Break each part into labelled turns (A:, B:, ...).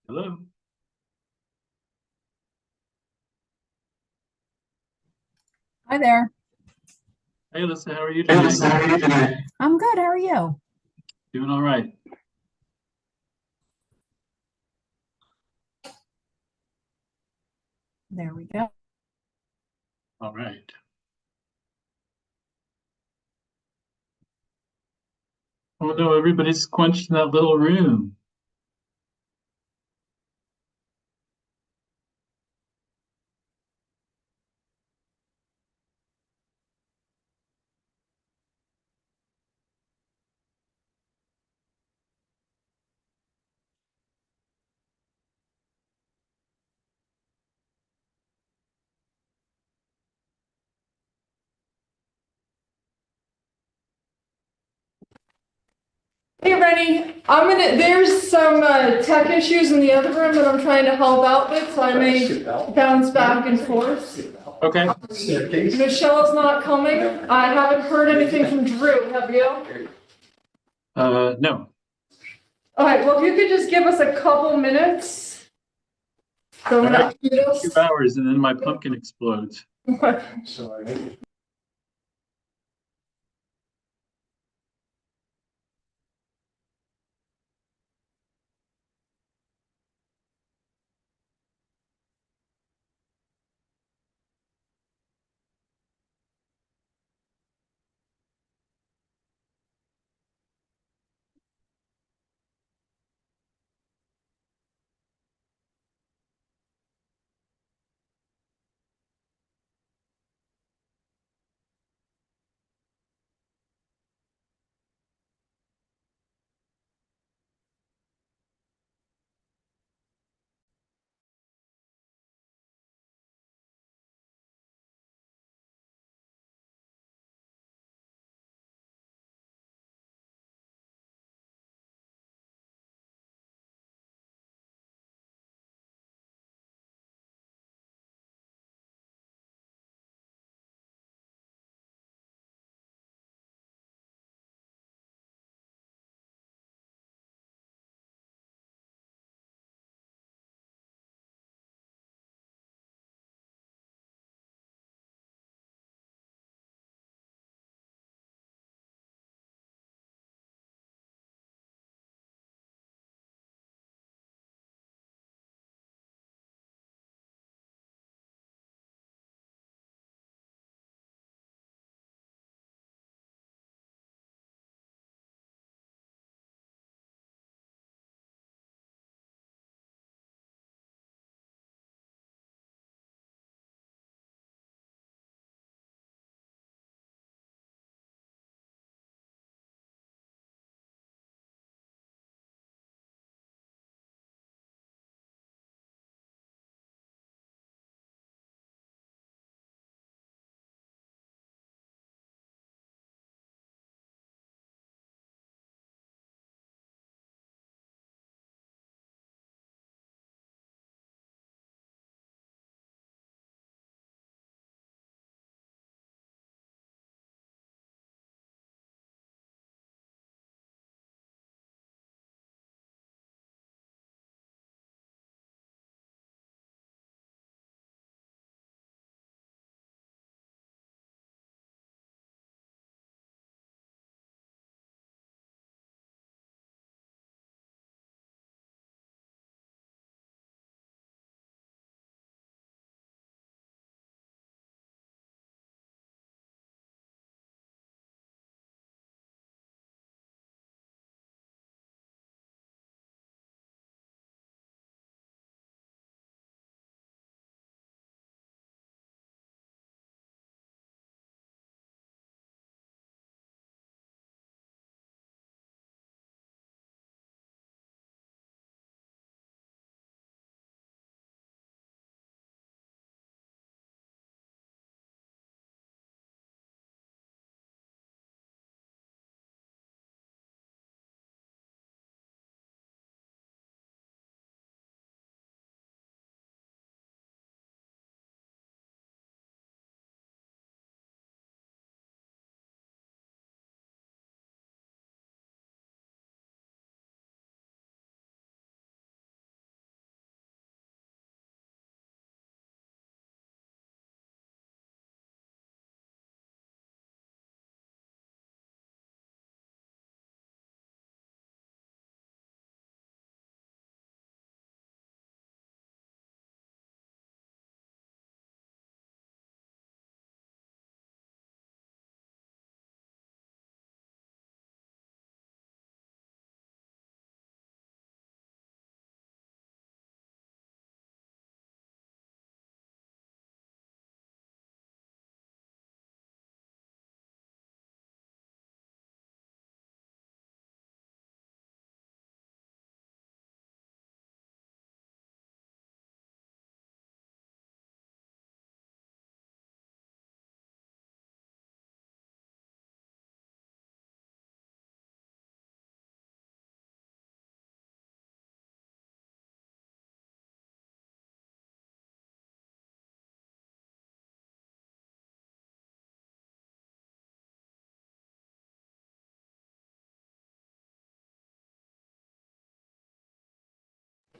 A: Hello.
B: Hi there.
A: Hey, Alyssa, how are you
C: Hey,
A: tonight?
C: Lisa, how are you today?
B: I'm good. How are you?
A: Doing all right.
B: There we go.
A: All right. Oh no, everybody's quenched in that little room.
D: Hey, Rennie, there's some tech issues in the other room that I'm trying to help out with, so I may bounce back and forth.
A: Okay.
D: Michelle's not coming. I haven't heard anything from Drew, have you?
A: No.
D: All right, well, if you could just give us a couple minutes. So
A: All
D: we're
A: right.
D: not
A: 2 hours and then my pumpkin explodes.
C: Sorry.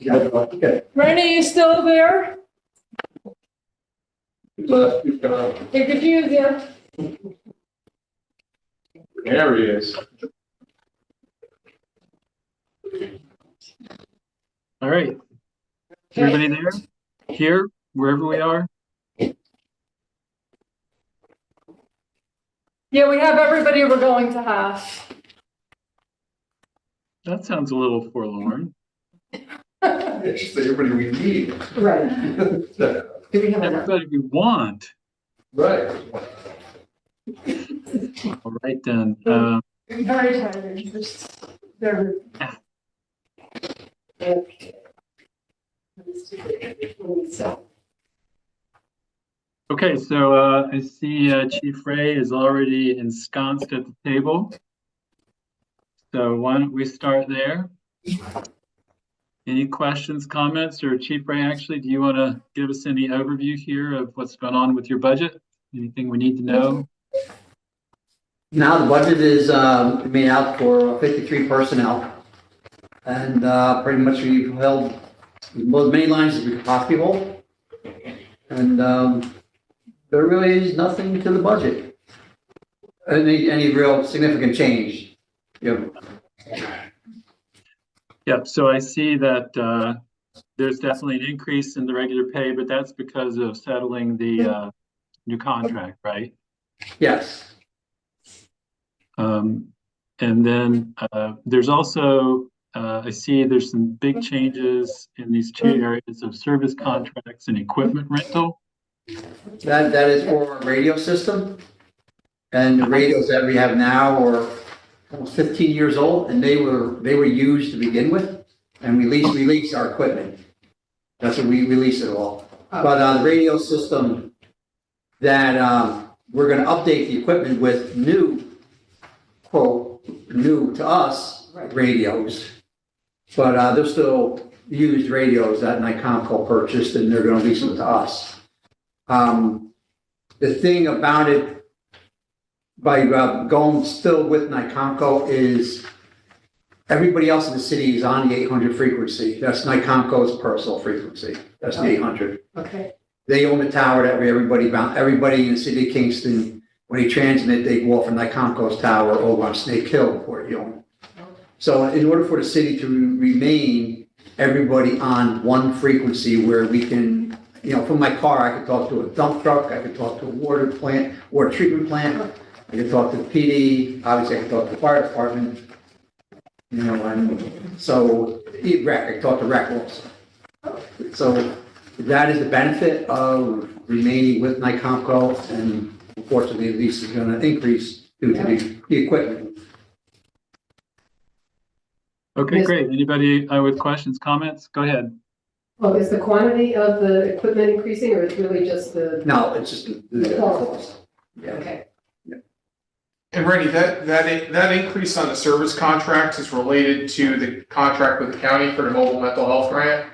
C: Okay.
D: Rennie, you still there?
C: There
D: It confused you.
C: he is.
A: All right. Everybody there? Here, wherever we are?
D: Yeah, we have everybody we're going to have.
A: That sounds a little forlorn.
C: It's just everybody we need.
D: Right. Do we have enough?
A: Everybody we want.
C: Right.
A: All right then.
D: I'm very tired. Just there. So.
A: Okay, so I see Chief Ray is already ensconced at the table. So why don't we start there? Any questions, comments, or Chief Ray, actually, do you want to give us any overview here of what's going on with your budget? Anything we need to know?
E: Now the budget is made out for 53 personnel. And pretty much we've held as many lines as we could possibly hold. And there really is nothing to the budget. Any real significant change.
A: Yep, so I see that there's definitely an increase in the regular pay, but that's because of settling the new contract, right?
E: Yes.
A: And then there's also, I see there's some big changes in these two areas of service contracts and equipment rental.
E: That is for our radio system. And the radios that we have now are almost 15 years old, and they were used to begin with. And we leased our equipment. That's what we leased it all. But the radio system that we're going to update the equipment with new to us radios, but they're still used radios that Nicomco purchased, and they're going to lease them to us. The thing about it, by going still with Nicomco, is everybody else in the city is on the 800 frequency. That's Nicomco's personal frequency. That's the 800.
D: Okay.
E: They own the tower that everybody in the city of Kingston, when they transmit, they go off of Nicomco's tower over on Snake Hill where you own. So in order for the city to remain everybody on one frequency where we can, from my car, I could talk to a dump truck, I could talk to a water treatment plant, I could talk to the PD, obviously I could talk to the fire department, and so I could talk to rec also. So that is the benefit of remaining with Nicomco, and unfortunately, the lease is going to increase due to the equipment.
A: Okay,
F: Yes.
A: great. Anybody with questions, comments? Go ahead.
F: Oh, is the quantity of the equipment increasing, or it's really just the,
E: No, it's just the cost. Yeah.
F: okay,
G: And Rennie, that increase on the service contracts is related to the contract with the county for the mobile mental health grant.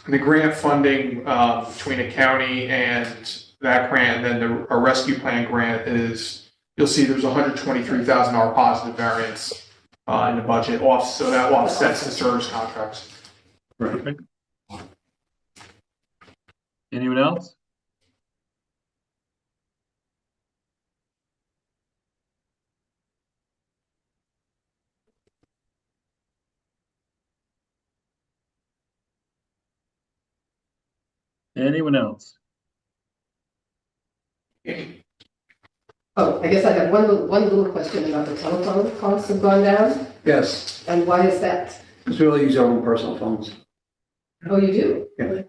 G: The grant funding between the county and that grant, and then a rescue plan grant is, you'll see there's $123,000 positive variance in the budget, so that offsets the service contracts.
A: Perfect. Anyone else? Anyone else?
F: oh, I guess I have one little question about the telephone costs have gone down,
E: Yes,
F: and why is that?
E: because we all use our own personal phones.
F: Oh, you do?
E: Yeah.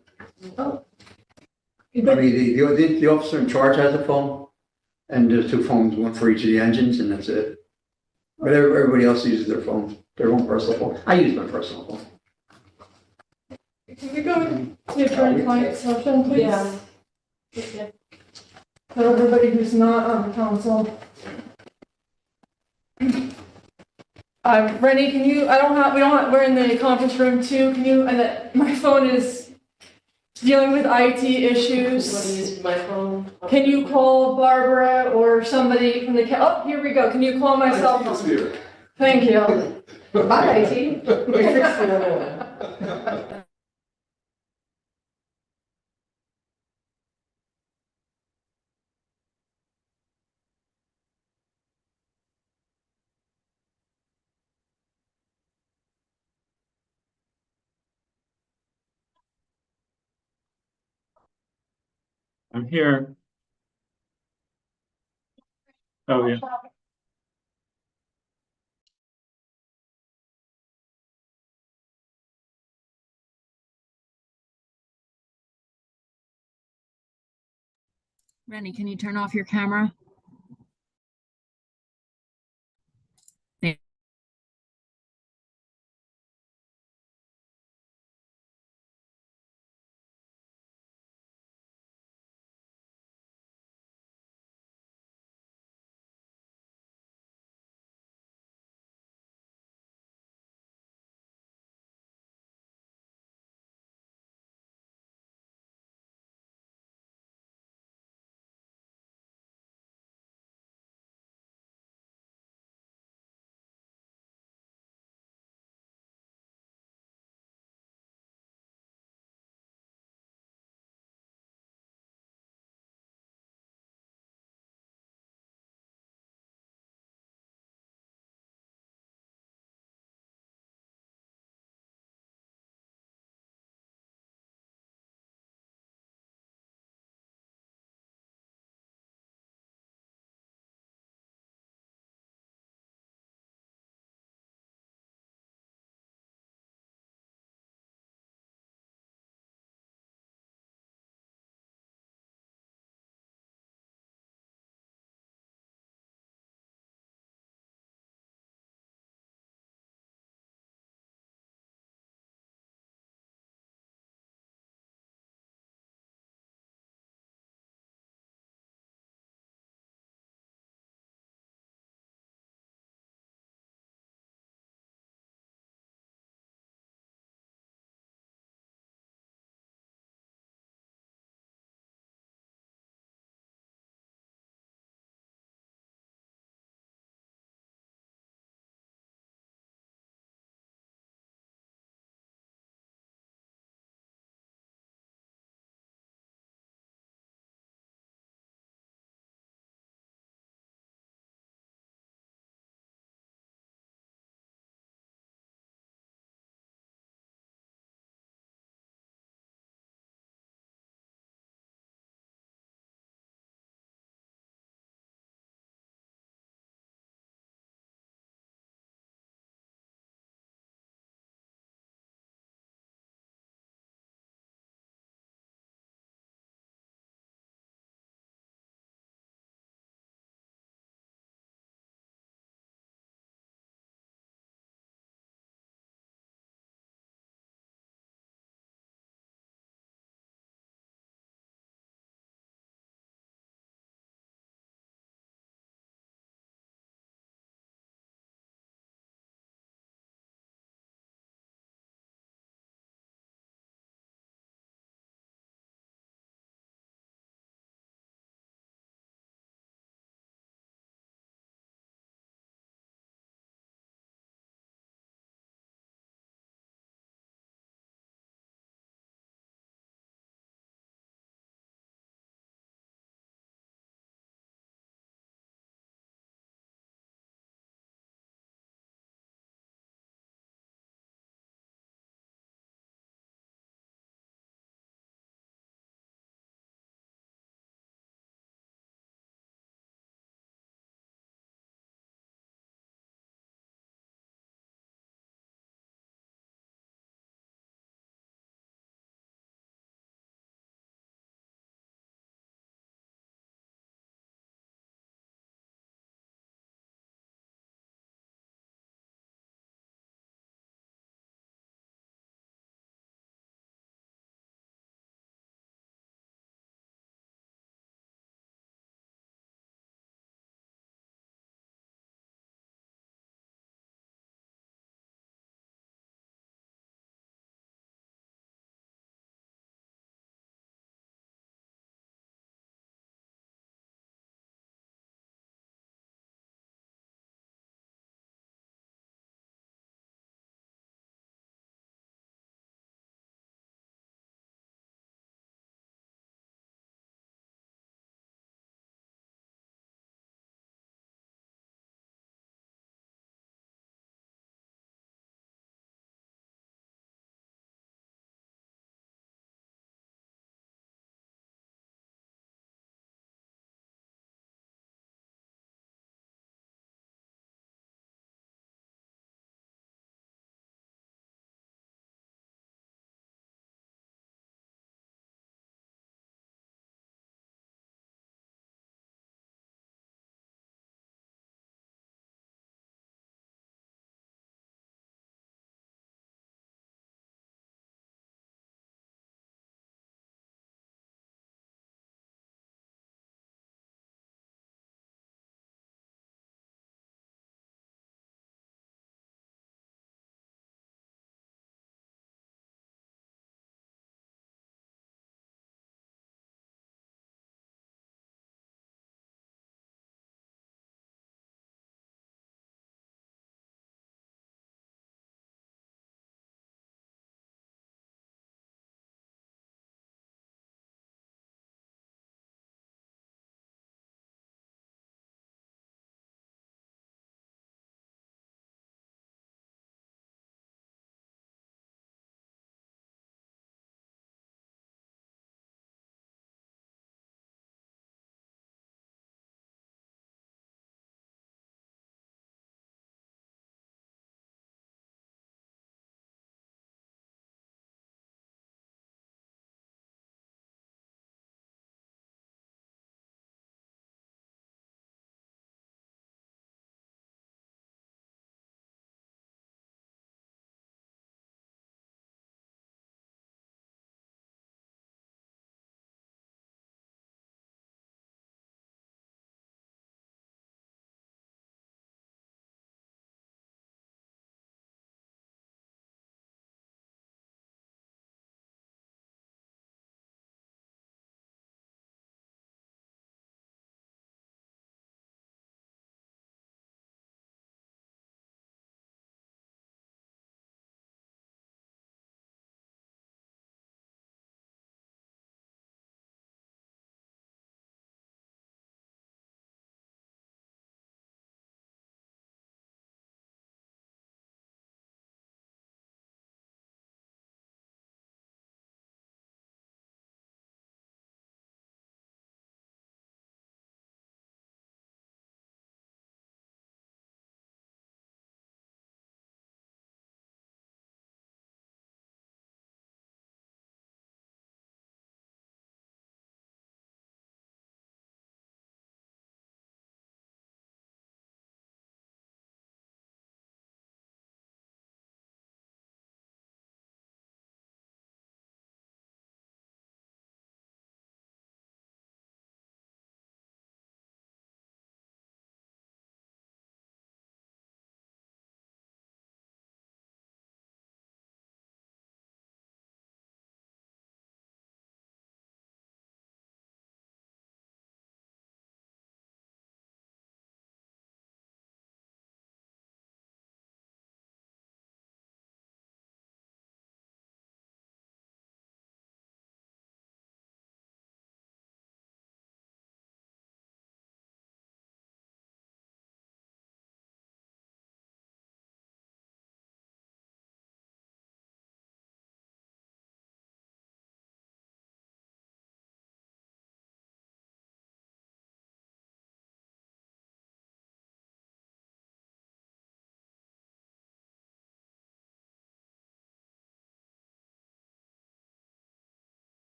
F: Oh,
E: I mean, the officer in charge has a phone, and there's two phones, one for each of the engines, and that's it. But everybody else uses their phone, their own personal phone. I use my personal phone.
D: Can we go to attorney-client session, please?
B: Yeah.
D: For everybody who's not on the council. Rennie, can you, we're in the conference room too, can you, my phone is dealing with IT issues.
F: want to use my phone?
D: Can you call Barbara or somebody from the, oh, here we go, can you call my cell phone? Thank you.
F: Bye, IT.
A: I'm here. Oh, yeah.
B: Rennie, can you turn off your camera?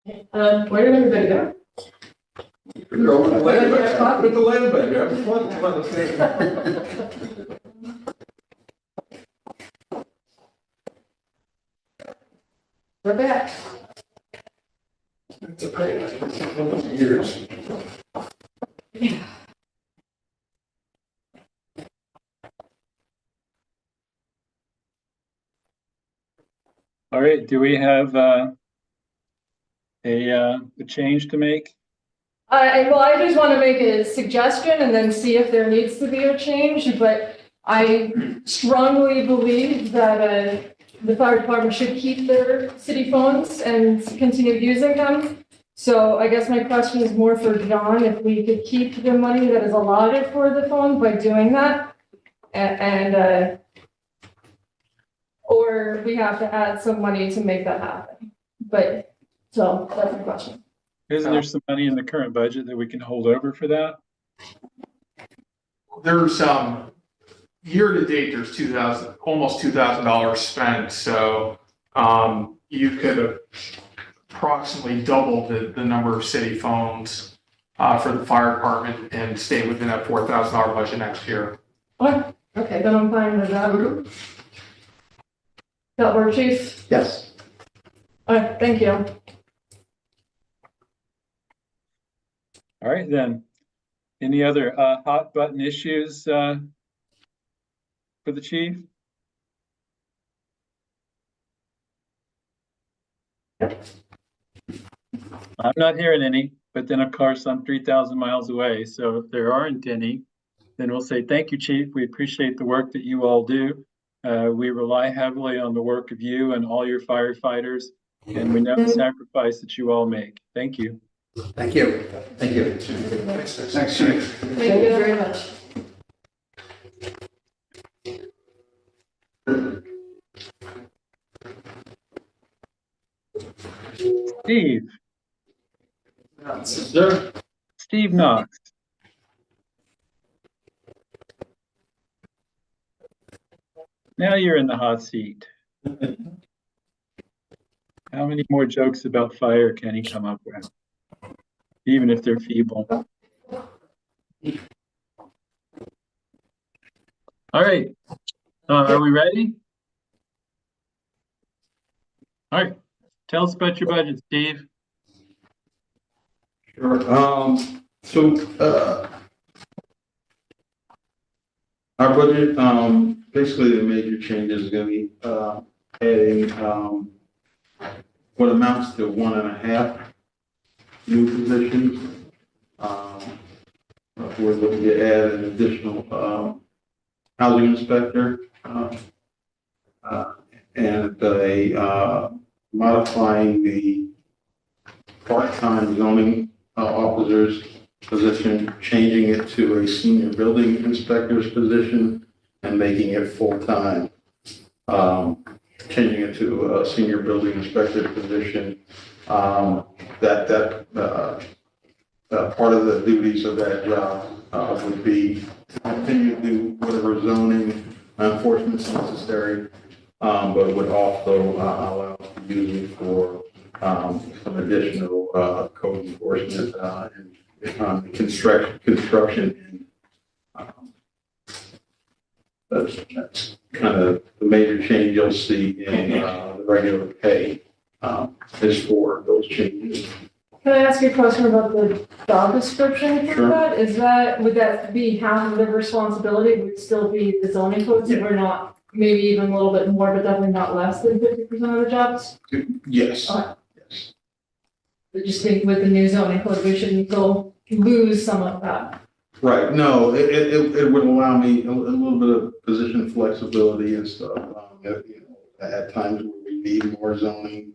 D: Where did everybody go?
C: Put the land back, put the land back, have fun, come on, let's stay.
D: We're back.
C: It's a pain, years.
A: All right, do we have a change to make?
D: Well, I just want to make a suggestion and then see if there needs to be a change, but I strongly believe that the fire department should keep their city phones and continue using them. So I guess my question is more for John, if we could keep the money that is allotted for the phone by doing that. And or we have to add some money to make that happen. But, so that's my question.
A: Isn't there some money in the current budget that we can hold over for that?
G: There's year to date, there's almost $2,000 spent, so you could approximately double the number of city phones for the fire department and stay within that $4,000 budget next year.
D: Okay, then I'm fine with that. That work, chief?
E: Yes.
D: All right, thank you.
A: All right, then. Any other hot button issues for the chief? I'm not hearing any, but then of course I'm 3,000 miles away. So if there aren't any, then we'll say, thank you, chief. We appreciate the work that you all do. We rely heavily on the work of you and all your firefighters, and we know the sacrifice that you all make. Thank you.
E: Thank you. Thank you.
C: Thanks, Chief.
D: Thank you very much.
A: Steve,
C: Sir?
A: Steve Knox. Now you're in the hot seat. How many more jokes about fire can he come up with? Even if they're feeble. All right. Are we ready? All right. Tell us about your budget, Steve.
H: Sure. Our budget, basically the major changes is gonna be, adding, what amounts to 1.5 new positions. We're looking to add an additional, housing inspector, and modifying the part-time zoning officer's position, changing it to a senior building inspector's position and making it full-time. Changing it to a senior building inspector position. Part of the duties of that job would be to continue to do whatever zoning enforcement is necessary, but would also allow us to use it for some additional code enforcement and construction. That's kind of the major change you'll see in the regular pay is for those changes.
D: Can I ask you a question about the job description for
H: Sure.
D: that? Would that be half of the responsibility? Would it still be the zoning codes?
H: Yeah.
D: Or not, maybe even a little bit more, but definitely not less than 50% of the jobs?
H: Yes.
D: Okay.
H: Yes.
D: I just think with the new zoning code, we shouldn't go lose some of that.
H: Right, no, it would allow me a little bit of position flexibility and stuff. At times where we need more zoning,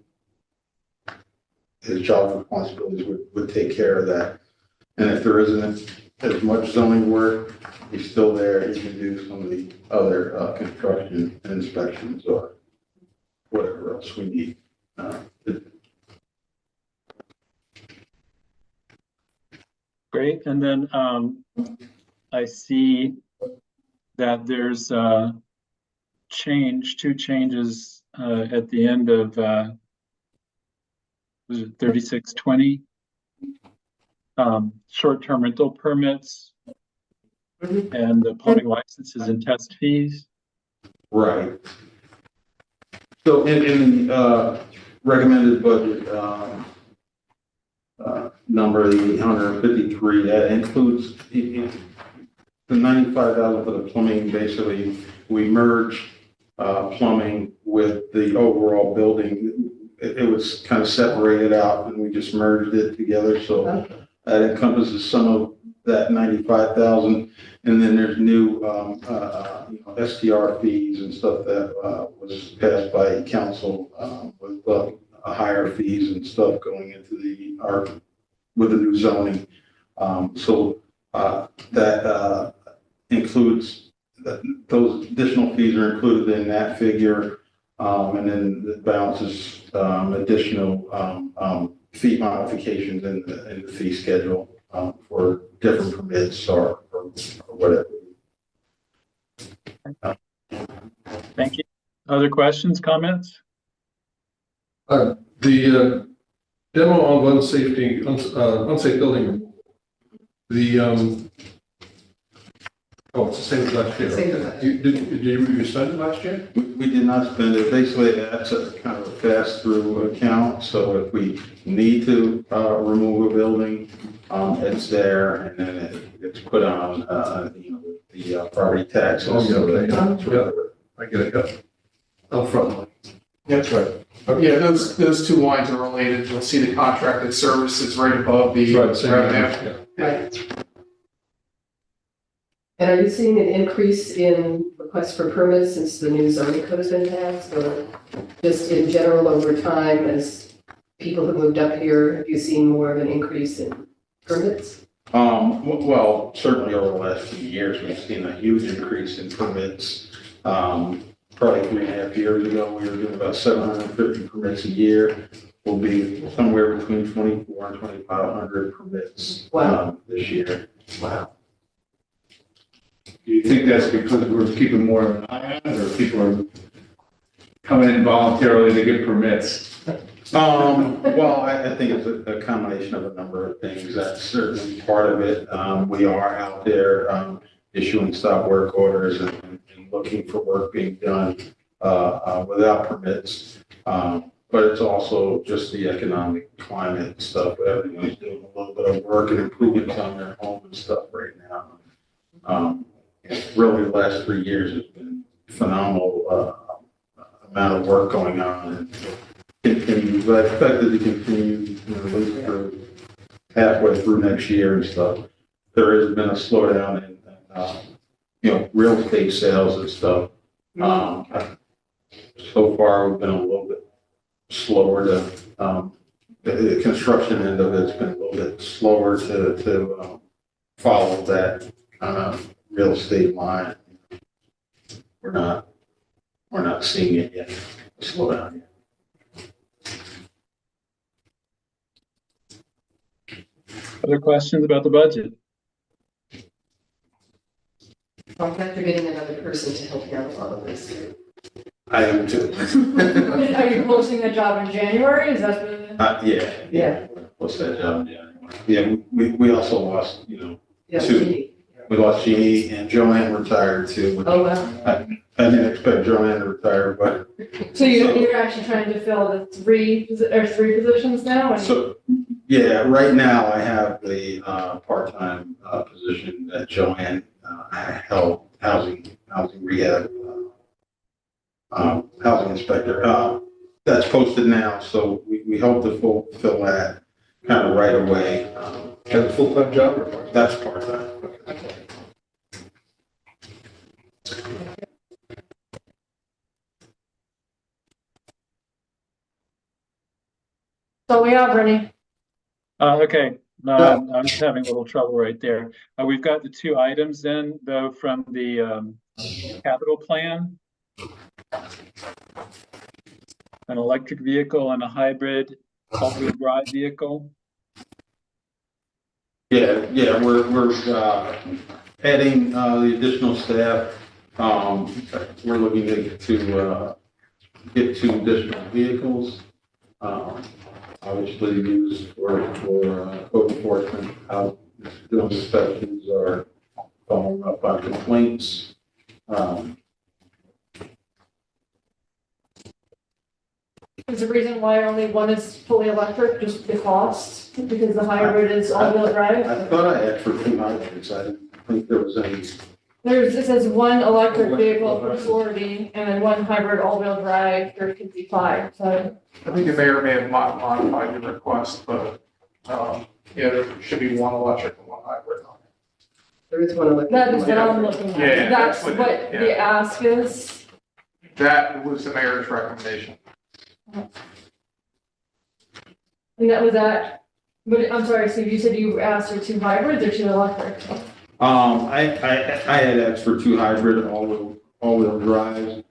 H: his job responsibilities would take care of that. And if there isn't as much zoning work, he's still there, he can do some of the other construction inspections or whatever else we need.
A: Great. And then I see that there's two changes at the end of was it 3620? Short-term rental permits and the plumbing licenses and test fees.
H: Right. So in the recommended budget, number, the 853, that includes the 95,000 for the plumbing. Basically, we merged plumbing with the overall building. It was kind of separated out and we just merged it together. So that encompasses some of that 95,000. And then there's new STR fees and stuff that was passed by council with higher fees and stuff going into with the new zoning. So that includes those additional fees are included in that figure. And then the balance is additional fee modifications in the fee schedule for different permits or whatever.
A: Thank you. Other questions, comments?
C: The demo of unsafe building, it's the same as last year.
F: Same as last
C: Did you spend it last year?
H: We did not spend it. Basically, that's a kind of a pass-through account. So if we need to remove a building, it's there, and then it's put on the property tax.
C: Yeah, I get it, yeah. Up front.
G: That's right. Yeah, those two lines are related. You'll see the contracted services right above the
C: Right, same,
G: revenue.
C: yeah.
F: Right. And are you seeing an increase in requests for permits since the new zoning code has been passed, or just in general over time as people have moved up here, have you seen more of an increase in permits?
H: Well, certainly over the last few years, we've seen a huge increase in permits. Probably 3.5 years ago, we were doing about 750 permits a year. We'll be somewhere between 24 and 2,500 permits this year.
F: Wow.
I: Do you think that's because we're keeping more of an eye on it, or people are coming in voluntarily to get permits?
H: Well, I think it's a combination of a number of things. That's certainly part of it. We are out there issuing stop work orders and looking for work being done without permits. But it's also just the economic climate and stuff. Everyone's doing a little bit of work and improvements on their home and stuff right now. Really, the last 3 years has been phenomenal amount of work going on, and continues. But I expect it to continue, at least through halfway through next year and stuff. There has been a slowdown in real estate sales and stuff. So far, we've been a little bit slower to the construction end of it's been a little bit slower to follow that real estate line. We're not seeing it yet. Slow down yet.
A: Other questions about the budget?
F: I'm glad you're getting another person to help you out with all of this.
H: I am too.
D: Are you closing the job in January? Is that the?
F: Yeah.
H: What's that job? Yeah. We also lost,
F: Yeah.
H: Two. We lost Jeannie, and Joanne retired too. Which
F: Oh, wow.
H: I didn't expect Joanne to retire, but.
D: So you're actually trying to fill the three positions now?
H: So, yeah, right now I have the part-time position that Joanne held, housing rehab, housing inspector. That's posted now, so we hope to fill that kind of right away.
C: As a full-time job or part-time?
H: That's part-time.
D: So we are, Brittany.
A: Okay, I was having a little trouble right there. We've got the two items then, though, from the capital plan. An electric vehicle and a hybrid all-wheel drive vehicle.
H: Yeah, we're adding the additional staff. We're looking to get two additional vehicles. obviously used for code enforcement, how doing inspections or following up on complaints.
D: Is the reason why only one is fully electric, just the cost, because the hybrid is all-wheel drive?
H: I thought I asked for 2 hybrids. I didn't think there was any.
D: It says one electric vehicle for 40, and then one hybrid all-wheel drive for 55, so.
G: I think the mayor may have modified the request, but, yeah, there should be one electric and one hybrid on it.
F: There is one electric.
D: That is what I'm looking at.
G: Yeah,
D: That's
G: that's
D: what
G: what
D: the ask is.
G: That was the mayor's recommendation.
D: And that was that, but I'm sorry, Steve, you said you asked for 2 hybrids or 2 electric?
H: I had asked for 2 hybrid all-wheel drives,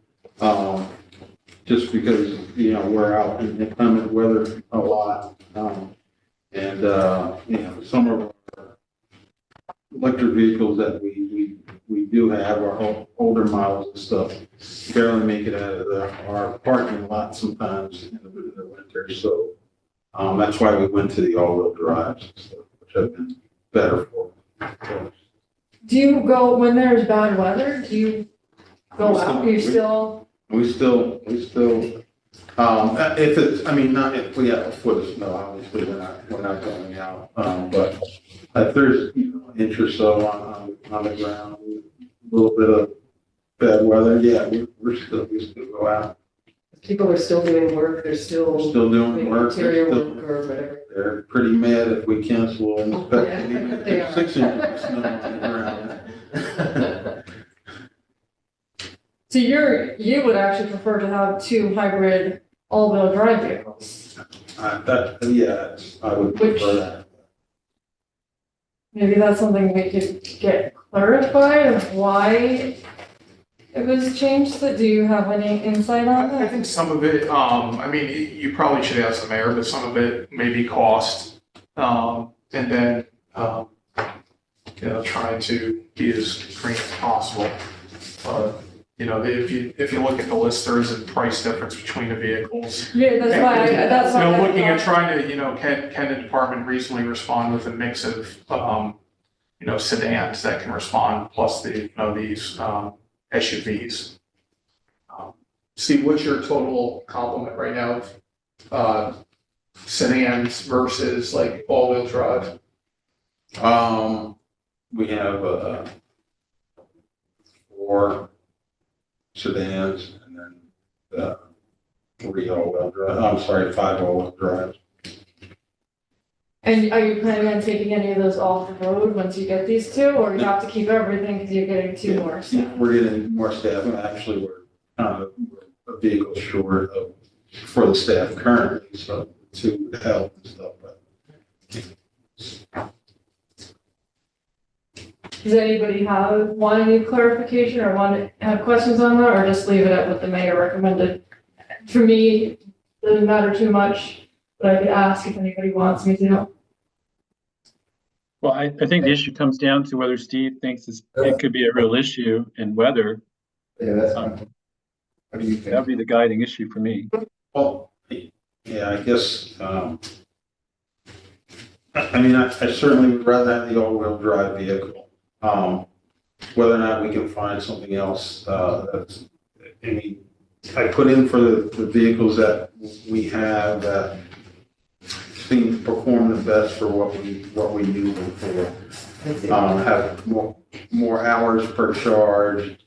H: just because, you know, we're out in inclement weather a lot. And, you know, some of our electric vehicles that we do have are older models and stuff, barely make it out of our parking lot sometimes in the winter. So, that's why we went to the all-wheel drives, which have been better for us.
D: Do you go, when there's bad weather, do you go out, you still?
H: We still, if it's, I mean, not if we have a foot of snow, obviously, we're not going out. But if there's, you know, an inch or so on the ground, a little bit of bad weather, yeah, we still go out.
F: People are still doing work, they're still.
H: Still doing work.
F: Interior work or whatever.
H: They're pretty mad if we cancel an inspection,
F: Yeah,
H: even if
F: they
H: it's
F: are.
H: 6 inches of snow on the ground.
D: So you would actually prefer to have 2 hybrid all-wheel drive vehicles?
H: I would prefer that.
D: Maybe that's something we could get clarified of why it was changed. Do you have any insight on
G: I
D: that?
G: think some of it, I mean, you probably should ask the mayor, but some of it may be cost. And then, you know, trying to be as green as possible. But, you know, if you look at the list, there is a price difference between the vehicles.
D: Yeah, that's why.
G: You know,
D: I
G: looking at
D: thought-
G: trying to, you know, can the department reasonably respond with a mix of, you know, sedans that can respond, plus the, you know, these, SUVs. Steve, what's your total complement right now of, sedans versus like all-wheel drive?
H: We have 4 sedans and then 3 all-wheel drive, I'm sorry, 5 all-wheel drives.
D: And are you planning on taking any of those off the road once you get these 2, or you have to keep everything because you're getting 2 more? So.
H: We're getting more staff, and actually we're we're a vehicle short for the staff currently, so to help and stuff, but.
D: Does anybody want any clarification or have questions on that, or just leave it at what the mayor recommended? For me, it doesn't matter too much, but I could ask if anybody wants me to.
A: Well, I think the issue comes down to whether Steve thinks it could be a real issue and whether.
C: Yeah, that's fine. What do you think?
A: That'd be the guiding issue for me.
H: Well, yeah, I guess, I mean, I certainly would rather have the all-wheel drive vehicle. Whether or not we can find something else, that's, I mean, I put in for the vehicles that we have that seem to perform the best for what we use them for. Have more hours per charge.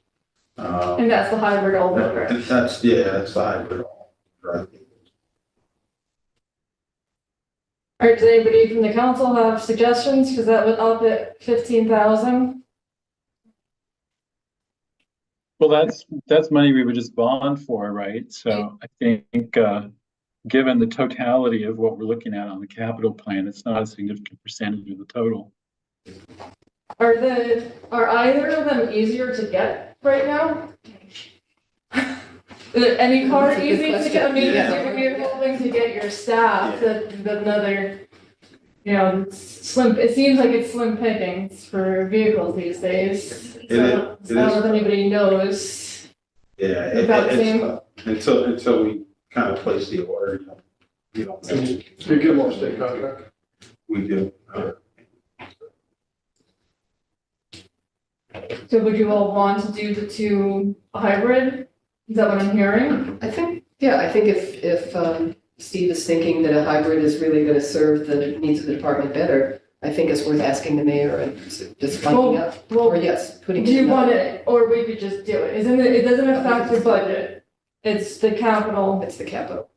D: And that's the hybrid all-wheel drive.
H: That's the hybrid all drive.
D: All right, does anybody from the council have suggestions? Because that would up at 15,000.
A: Well, that's money we would just bond for, right? So I think, given the totality of what we're looking at on the capital plan, it's not a significant percentage of the total.
D: Are either of them easier to get right now? Is any car
F: That's a good
D: easy to get? I mean,
F: question.
D: you're hoping to get your staff that another, you know, slim. It seems like it's slim pickings for vehicles these days.
H: It
D: So
H: is.
D: I don't know if anybody knows.
H: Yeah,
D: About the same.
H: until we kind of place the order. you know,
C: You get them on state contract?
H: we do.
D: So would you all want to do the two hybrid? Is that what I'm hearing?
F: I think if Steve is thinking that a hybrid is really gonna serve the needs of the department better, I think it's worth asking the mayor and just finding out, or
D: Well,
F: yes, putting.
D: do you
F: in
D: want
F: another-
D: it, or we could just do it? It doesn't affect the budget. It's the capital.
F: It's the capital.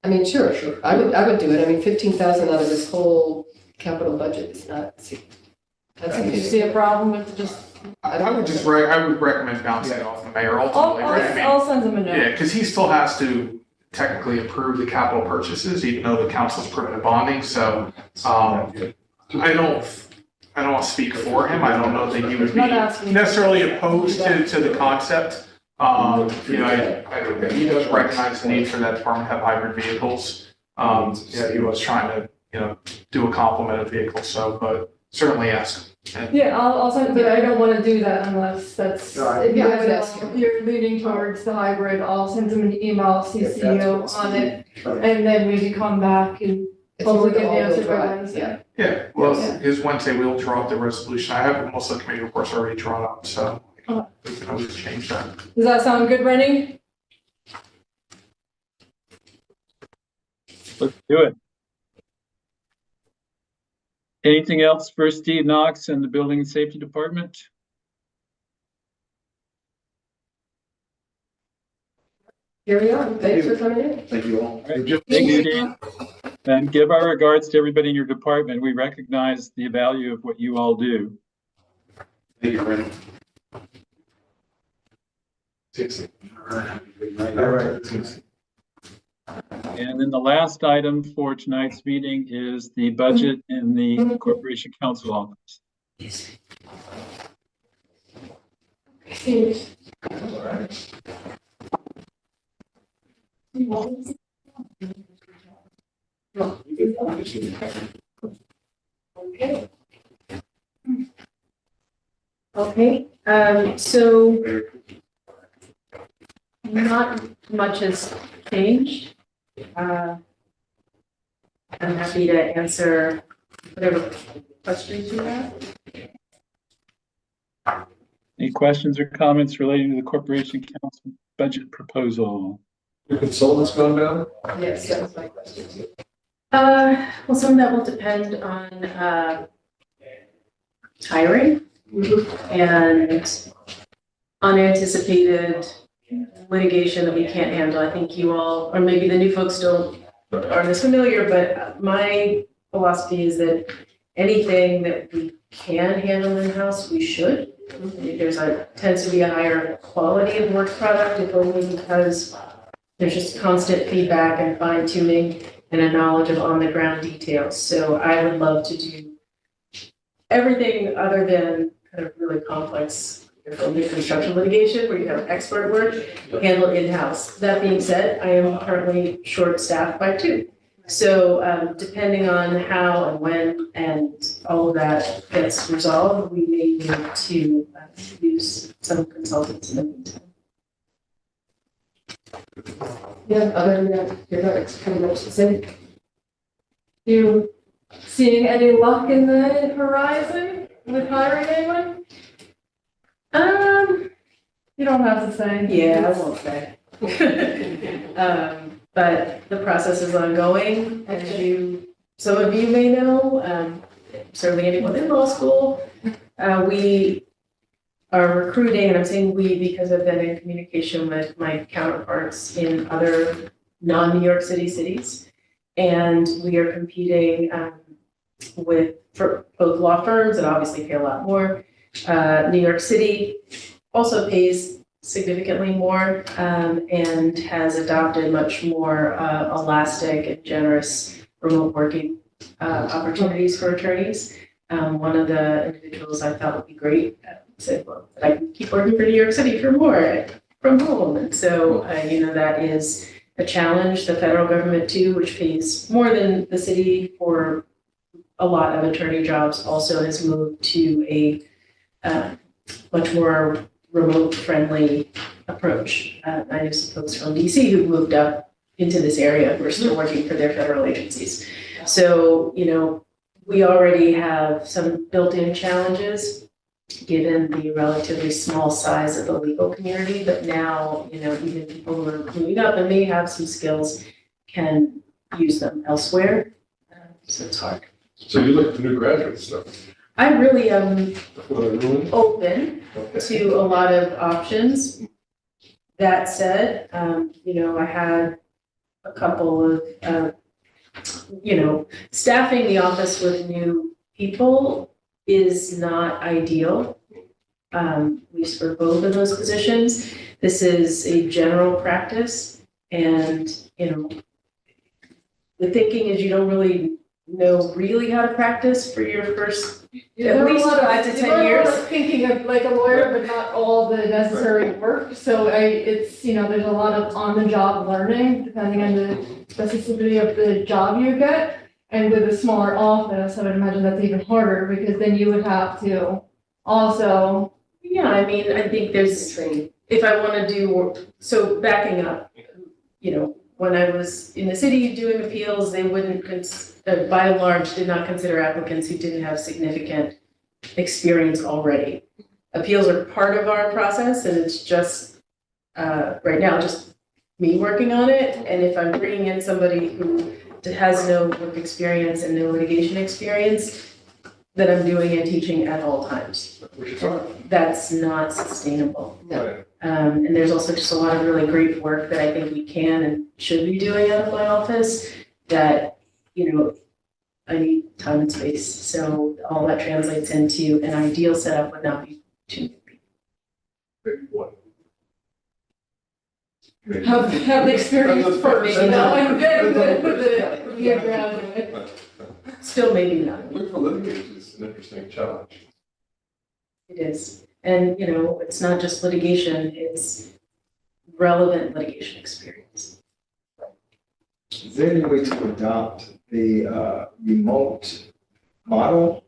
F: I mean, sure, I would do it. I mean, 15,000 out of this whole capital budget is not, that's.
D: Do you see a problem with just?
G: I would recommend bouncing it off the mayor ultimately, right? I mean,
D: I'll send them a note.
G: yeah, because he still has to technically approve the capital purchases, even though the council's permanent bonding, so, I don't want to speak for him, I don't know that he would be
D: Not asking.
G: necessarily opposed to the concept. You know, he does recognize the need for that department to have hybrid vehicles. Yeah, he was trying to, you know, do a complement of vehicles, so, but certainly ask.
D: Yeah, I'll send, but I don't want to do that unless that's, if you
F: Yeah,
D: have
F: that's-
D: you're leaning towards the hybrid, I'll send them an email, CC you on it, and then maybe come back and
F: It's
D: hopefully
F: more
D: get the
F: all-wheel
D: answer by
F: drive,
D: Wednesday.
G: Yeah, well,
D: Yeah.
G: his Wednesday, we'll draw up the resolution, I have most of the committee reports already drawn up, so we can always change that.
D: Does that sound good, Rennie?
A: Let's do it. Anything else for Steve Knox and the Building and Safety Department?
F: Here we are. Thanks for coming in.
H: Thank you all.
A: Thanks, Steve. And give our regards to everybody in your department. We recognize the value of what you all do.
H: Thank you, Randy. All right.
A: And then the last item for tonight's meeting is the budget in the Corporation Council office.
J: Okay. Okay, so not much has changed. I'm happy to answer whatever questions you have.
A: Any questions or comments relating to the Corporation Council budget proposal?
C: Your consultant's gone down?
F: Yes, that was my question too.
J: Well, some of that will depend on hiring and unanticipated litigation that we can't handle. I think you all, or maybe the new folks don't aren't as familiar, but my philosophy is that anything that we can handle in-house, we should. Tends to be a higher quality of work product, if only because there's just constant feedback and fine tuning and a knowledge of on the ground details. So I would love to do everything other than kind of really complex new construction litigation where you have expert work handled in-house. That being said, I am currently short-staffed by 2. So depending on how and when and all of that gets resolved, we may need to use some consultants in the meantime.
F: Yeah, other than that, it's pretty much the same.
D: You seeing any luck in the horizon with hiring anyone? You don't have to say.
J: Yeah, I won't say. But the process is ongoing, as some of you may know, certainly anyone in law school. We are recruiting, and I'm saying we because I've been in communication with my counterparts in other non-New York City cities. And we are competing for both law firms that obviously pay a lot more. New York City also pays significantly more and has adopted much more elastic and generous remote working opportunities for attorneys. One of the individuals I thought would be great said, well, I can keep working for New York City for more from home. And so, that is a challenge. The federal government too, which pays more than the city for a lot of attorney jobs, also has moved to a much more remote friendly approach. I know some folks from DC who moved up into this area who are still working for their federal agencies. So, we already have some built-in challenges given the relatively small size of the legal community, but now, even people who are moving up and may have some skills can use them elsewhere. So it's hard.
C: So you look at the new graduate stuff.
J: I really am
C: What are doing?
J: open to a lot of options. That said, I had a couple of, staffing the office with new people is not ideal. At least for both of those positions. This is a general practice and, the thinking is you don't really know how to practice for your first at least 5 to 10 years.
D: Thinking of like a lawyer, but not all the necessary work. So there's a lot of on-the-job learning depending on the specificity of the job you get. And with a smaller office, I would imagine that's even harder because then you would have to also.
J: Yeah, I think there's, if I want to do, so backing up, when I was in the city doing appeals, they wouldn't, by and large, did not consider applicants who didn't have significant experience already. Appeals are part of our process and it's just, right now, just me working on it. And if I'm bringing in somebody who has no work experience and no litigation experience, then I'm doing and teaching at all times.
C: Which is fine.
J: That's not sustainable.
C: Right.
J: And there's also just a lot of really great work that I think we can and should be doing out of my office that, I need time and space. So all that translates into an ideal setup would not be too many people.
C: Maybe one.
D: Have the experience first, and then the graduate.
J: Still maybe not.
C: Look for litigators is an interesting challenge.
J: It is. And, it's not just litigation, it's relevant litigation experience.
K: Is there any way to adopt the remote model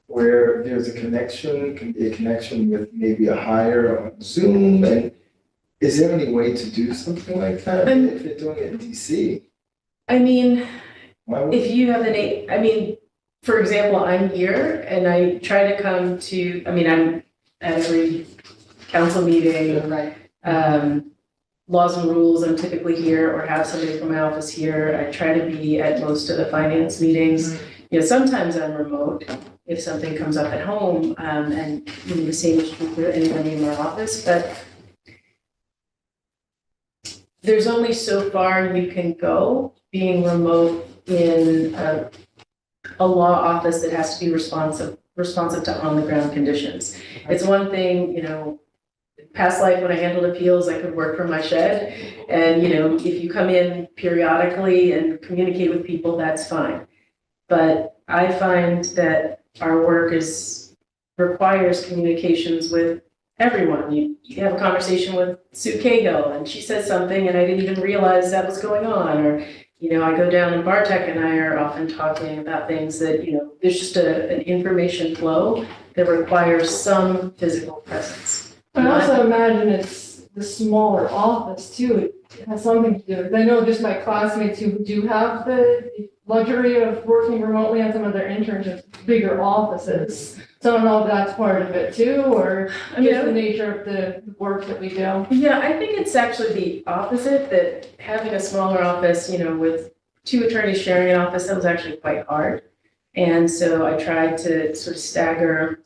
K: where there's a connection, can be a connection with maybe a hire on Zoom? And is there any way to do something like that if you're doing it in DC?
J: If you have for example, I'm here and I try to come to, I'm at every council meeting,
F: Right.
J: Laws and rules, I'm typically here or have somebody from my office here. I try to be at most of the finance meetings. Sometimes I'm remote if something comes up at home, and the same is true for anybody in my office, but there's only so far you can go being remote in a law office that has to be responsive to on-the-ground conditions. It's one thing, past life when I handled appeals, I could work from my shed. And, if you come in periodically and communicate with people, that's fine. But I find that our work requires communications with everyone. You have a conversation with Sue Cahill and she says something and I didn't even realize that was going on. Or, I go down and Bartek and I are often talking about things that, there's just an information flow that requires some physical presence.
D: I also imagine it's the smaller office too. It has something to do with, I know just my classmates who do have the luxury of working remotely on some of their internships, bigger offices. So I don't know if that's part of it too, or just the nature of the work that we do.
J: Yeah, I think it's actually the opposite, that having a smaller office, with 2 attorneys sharing an office, that was actually quite hard. And so I tried to sort of stagger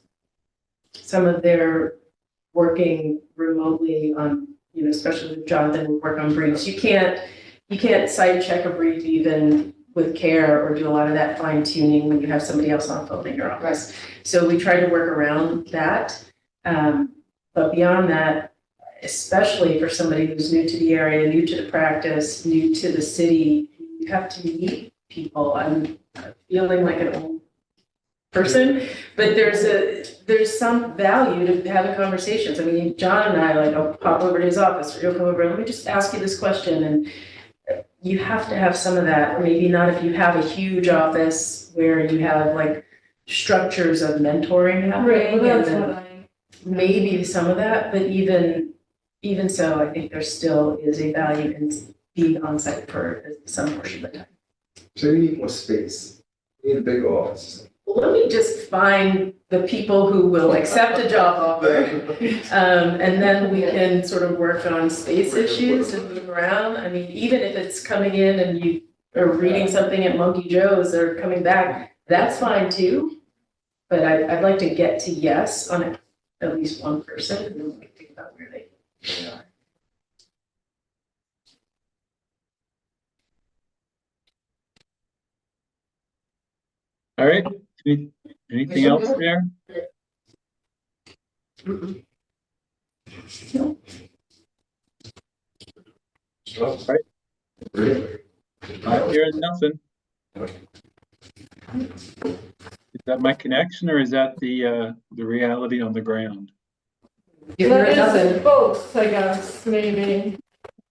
J: some of their working remotely on, especially with Jonathan, we work on briefs. You can't site check a brief even with care or do a lot of that fine tuning when you have somebody else on phone in your office. So we try to work around that. But beyond that, especially for somebody who's new to the area, new to the practice, new to the city, you have to meet people. I'm feeling like an old person, but there's some value to having conversations. John and I, I'll pop over to his office or he'll come over, let me just ask you this question. And you have to have some of that, or maybe not if you have a huge office where you have structures of mentoring happening.
D: Right, well, that's
J: maybe some of that, but even so, I think there still is a value in be on site for some portion of the time.
K: So you need more space. You need a big office.
J: Well, let me just find the people who will accept a job offer. And then we can sort of work on space issues and move around. I mean, even if it's coming in and you are reading something at Monkey Joe's or coming back, that's fine too. But I'd like to get to yes on at least one person, and then we can think about where they are.
A: All right, anything else there? Not hearing nothing. Is that my connection or is that the reality on the ground?
F: You
D: That
F: heard
D: is
F: nothing.
D: both, I guess, maybe.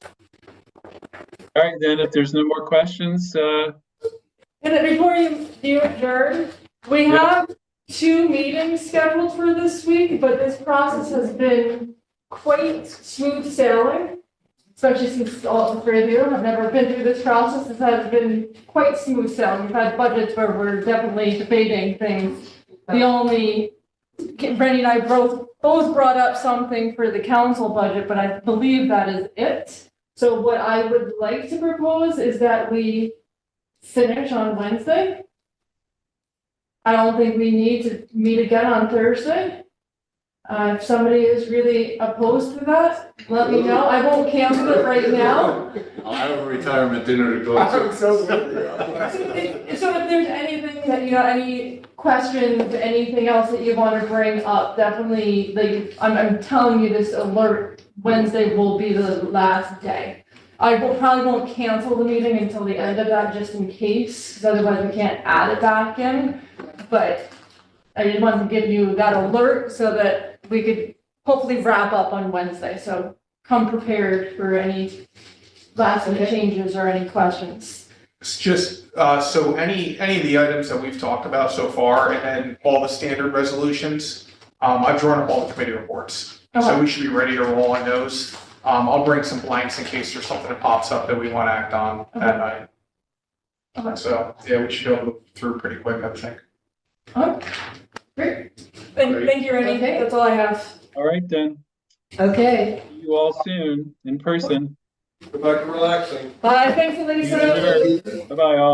A: All right, then, if there's no more questions,
D: And then before you adjourn, we have 2 meetings scheduled for this week, but this process has been quite smooth sailing. Especially since all the 3 of you have never been through this process, this has been quite smooth sailing. We've had budgets where we're definitely debating things. The only, Brandy and I both brought up something for the council budget, but I believe that is it. So what I would like to propose is that we finish on Wednesday. I don't think we need to meet again on Thursday. If somebody is really opposed to that, let me know. I won't cancel it right now.
I: I'll have a retirement dinner to go
K: I'm
I: to.
K: so with you.
D: So if there's anything that, any questions, anything else that you want to bring up, definitely, like, I'm telling you this alert, Wednesday will be the last day. Probably won't cancel the meeting until the end of that, just in case, because otherwise we can't add it back in. But I just wanted to give you that alert so that we could hopefully wrap up on Wednesday. So come prepared for any last minute changes or any questions.
G: It's just, so any of the items that we've talked about so far and then all the standard resolutions, I've drawn up all the committee reports. So we should be ready to roll on those. I'll bring some blanks in case there's something that pops up that we want to act on that night.
D: Okay.
G: So, yeah, we should go through pretty quick, I think.
D: Great. Thank you, Randy.
F: Okay.
D: That's all I have.
A: all right then,
F: Okay.
A: see you all soon in person.
C: Go back to relaxing.
D: Bye. Thanks, Elisa.
A: Bye-bye all.